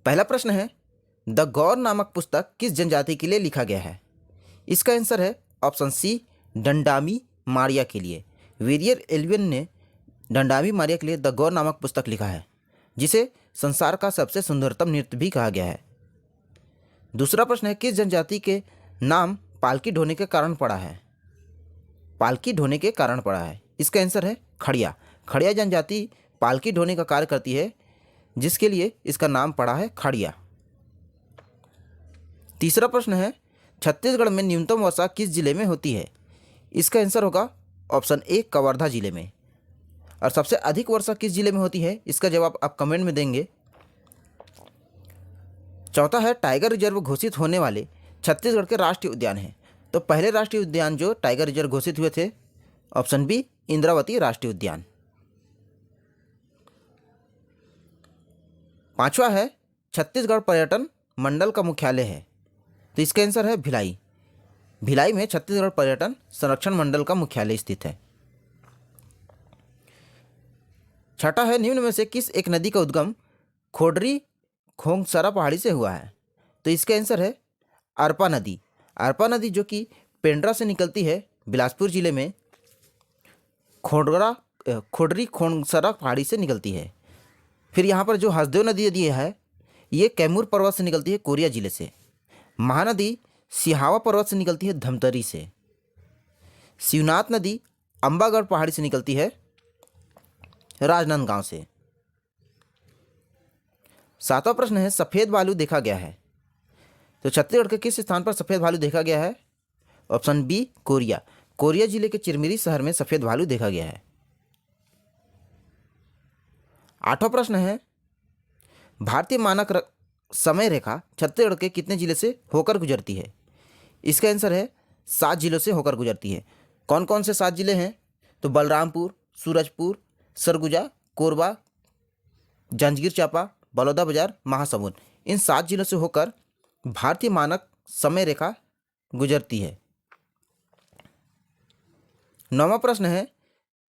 पहला प्रश्न है, द गौर नामक पुस्तक किस जनजाति के लिए लिखा गया है? इसका आंसर है ऑप्शन सी, डंडामी मारिया के लिए। वेरियर एल्विन ने डंडामी मारिया के लिए द गौर नामक पुस्तक लिखा है, जिसे संसार का सबसे सुंदरतम नृत्य भी कहा गया है। दूसरा प्रश्न है, किस जनजाति के नाम पालकी ढोने के कारण पड़ा है? पालकी ढोने के कारण पड़ा है। इसका आंसर है खड़िया। खड़िया जनजाति पालकी ढोने का कार्य करती है, जिसके लिए इसका नाम पड़ा है खड़िया। तीसरा प्रश्न है, छत्तीसगढ़ में न्यूनतम वर्षा किस जिले में होती है? इसका आंसर होगा ऑप्शन ए, कवर्धा जिले में। और सबसे अधिक वर्षा किस जिले में होती है? इसका जवाब आप कमेंट में देंगे। चौथा है, टाइगर रिजर्व घोषित होने वाले छत्तीसगढ़ के राष्ट्रीय उद्यान हैं। तो पहले राष्ट्रीय उद्यान जो टाइगर रिजर्व घोषित हुए थे, ऑप्शन बी, इंद्रावती राष्ट्रीय उद्यान। पांचवा है, छत्तीसगढ़ पर्यटन मंडल का मुख्यालय है। तो इसका आंसर है भिलाई। भिलाई में छत्तीसगढ़ पर्यटन संरक्षण मंडल का मुख्यालय स्थित है। छठा है, निम्न में से किस एक नदी का उद्गम खोडरी खोंगसरा पहाड़ी से हुआ है? तो इसका आंसर है अरपा नदी। अरपा नदी जो कि पेंड्रा से निकलती है, बिलासपुर जिले में खोडरी खोंगसरा पहाड़ी से निकलती है। फिर यहाँ पर जो हसदेव नदी है, ये कैमूर पर्वत से निकलती है, कोरिया जिले से। महानदी सिहावा पर्वत से निकलती है, धमतरी से। शिवनाथ नदी अंबागढ़ पहाड़ी से निकलती है, राजनांदगांव से। सातवां प्रश्न है, सफ़ेद भालू देखा गया है। तो छत्तीसगढ़ के किस स्थान पर सफ़ेद भालू देखा गया है? Option B, Korea. कोरिया जिले के चिरमिरी शहर में सफ़ेद भालू देखा गया है। आठवां प्रश्न है, भारतीय मानक समय रेखा छत्तीसगढ़ के कितने जिले से होकर गुजरती है? इसका आंसर है 7 जिलों से होकर गुजरती है। कौन कौन से 7 जिले हैं? तो बलरामपुर, सूरजपुर, सरगुजा, कोरबा, जांजगीर चांपा, बलौदाबाजार, महासमुंद। इन 7 जिलों से होकर भारतीय मानक समय रेखा गुजरती है। 9वां प्रश्न है,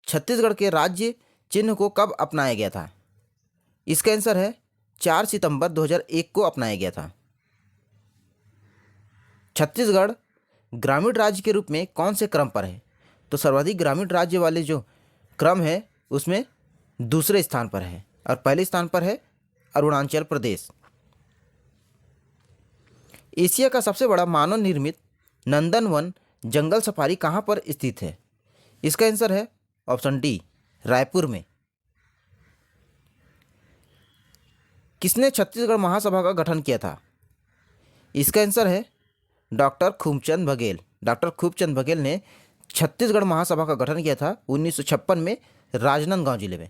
छत्तीसगढ़ के राज्य चिन्ह को कब अपनाया गया था? इसका आंसर है 4 सितंबर 2001 को अपनाया गया था। छत्तीसगढ़ ग्रामीण राज्य के रूप में कौन से क्रम पर है? तो सर्वाधिक ग्रामीण राज्य वाले जो क्रम है उसमें दूसरे स्थान पर है, और पहले स्थान पर है अरुणाचल प्रदेश। एशिया का सबसे बड़ा मानव निर्मित नंदनवन जंगल सफारी कहाँ पर स्थित है? इसका आंसर है ऑप्शन डी, रायपुर में। किसने छत्तीसगढ़ महासभा का गठन किया था? इसका आंसर है डॉक्टर खूबचंद बघेल। डॉक्टर खूबचंद बघेल ने छत्तीसगढ़ महासभा का गठन किया था 1956 में, राजनांदगांव जिले में।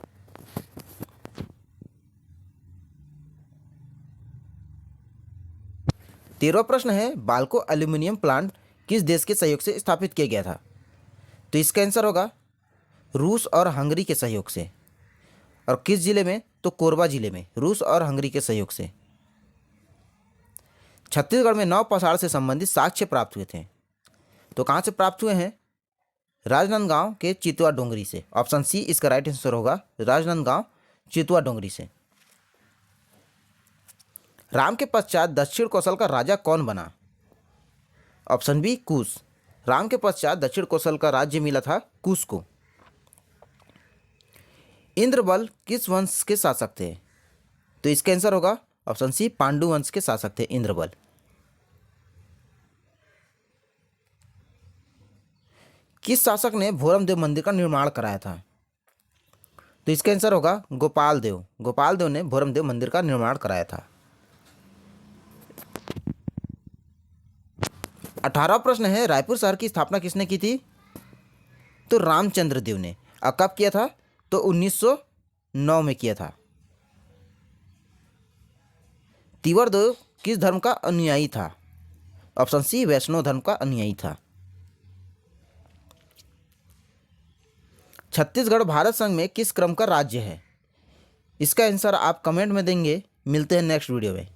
तेरहवां प्रश्न है, बाल्को एल्यूमिनियम प्लांट किस देश के सहयोग से स्थापित किया गया था? तो इसका आंसर होगा रूस और हंगरी के सहयोग से। और किस जिले में? तो कोरबा जिले में, रूस और हंगरी के सहयोग से। छत्तीसगढ़ में नवपसार से संबंधित साक्ष्य प्राप्त हुए थे। तो कहाँ से प्राप्त हुए हैं? राजनांदगांव के चितवा डोंगरी से। ऑप्शन सी इसका राइट आंसर होगा, राजनांदगांव चितवा डोंगरी से। राम के पश्चात दक्षिण कौशल का राजा कौन बना? ऑप्शन बी, कुश। राम के पश्चात दक्षिण कौशल का राज्य मिला था कुश को। इंद्रबल किस वंश के शासक थे? तो इसका आंसर होगा ऑप्शन सी, पांडु वंश के शासक थे इंद्रबल। किस शासक ने भोरम देव मंदिर का निर्माण कराया था? तो इसका आंसर होगा गोपाल देव। गोपाल देव ने भोरम देव मंदिर का निर्माण कराया था। 18वां प्रश्न है, रायपुर शहर की स्थापना किसने की थी? तो रामचंद्र देव ने। और कब किया था? तो 1909 में किया था। तिवर देव किस धर्म का अनुयायी था? ऑप्शन सी, वैष्णव धर्म का अनुयायी था। छत्तीसगढ़ भारत संघ में किस क्रम का राज्य है? इसका आंसर आप कमेंट में देंगे। मिलते हैं नेक्स्ट वीडियो में।